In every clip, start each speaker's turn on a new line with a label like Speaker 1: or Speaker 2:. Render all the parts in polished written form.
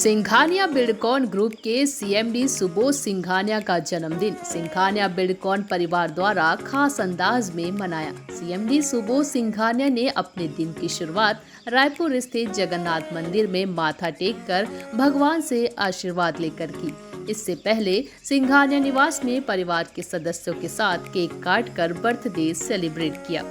Speaker 1: Singhania Buildcon group के CMD Subodh Singhania का जन्मदिन सिंघानिया बिल्डकॉन परिवार द्वारा खास अंदाज में मनाया। सीएमडी सुबोध सिंघानिया ने अपने दिन की शुरुआत रायपुर स्थित जगन्नाथ मंदिर में माथा टेक कर भगवान से आशीर्वाद लेकर की। इससे पहले सिंघानिया निवास में परिवार के सदस्यों के साथ केक काटकर बर्थडे सेलिब्रेट किया।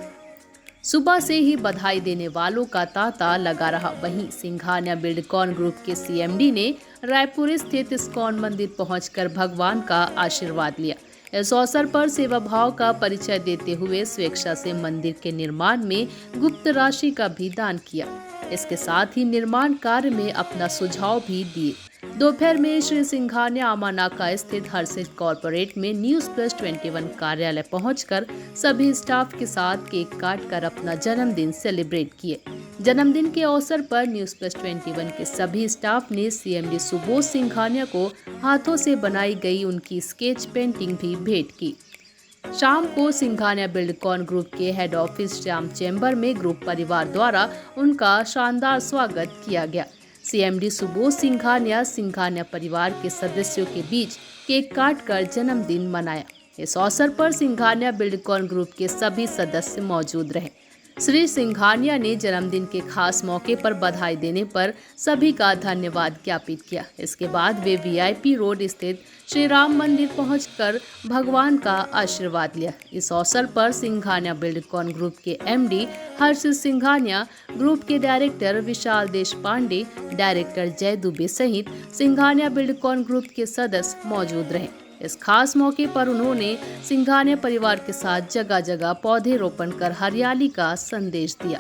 Speaker 1: सुबह से ही बधाई देने वालों का तांता लगा रहा। वहीं सिंघानिया बिल्डकॉन ग्रुप के सीएमडी ने रायपुर स्थित इस्कॉन मंदिर पहुंचकर भगवान का आशीर्वाद लिया। इस अवसर पर सेवा भाव का परिचय देते हुए स्वेच्छा से मंदिर के निर्माण में गुप्त राशि का भी दान किया। इसके साथ ही निर्माण कार्य में अपना सुझाव भी दिए। दोपहर में श्री सिंघानिया आमानाका स्थित हर्षित कॉर्पोरेट में न्यूज प्लस 21 कार्यालय पहुंचकर सभी स्टाफ के साथ केक काटकर अपना जन्मदिन सेलिब्रेट किए। जन्मदिन के अवसर पर न्यूज प्लस 21 के सभी स्टाफ ने सीएमडी सुबोध सिंघानिया को हाथों से बनाई गई उनकी स्केच पेंटिंग भी भेंट की। शाम को सिंघानिया बिल्डकॉन ग्रुप के हेड ऑफिस श्याम चैम्बर में ग्रुप परिवार द्वारा उनका शानदार स्वागत किया गया। सीएमडी सुबोध सिंघानिया परिवार के सदस्यों के बीच केक काटकर जन्मदिन मनाया। इस अवसर पर सिंघानिया बिल्डकॉन ग्रुप के सभी सदस्य मौजूद रहे। श्री सिंघानिया ने जन्मदिन के खास मौके पर बधाई देने पर सभी का धन्यवाद ज्ञापित किया। इसके बाद वे वीआईपी रोड स्थित श्री राम मंदिर पहुंचकर भगवान का आशीर्वाद लिया। इस अवसर पर सिंघानिया बिल्डकॉन ग्रुप के एमडी हर्षित सिंघानिया, ग्रुप के डायरेक्टर विशाल देशपांडे, डायरेक्टर जय दुबे सहित सिंघानिया बिल्डकॉन ग्रुप के सदस्य मौजूद रहे। इस खास मौके पर उन्होंने सिंघानिया परिवार के साथ जगह जगह पौधे रोपण कर हरियाली का संदेश दिया।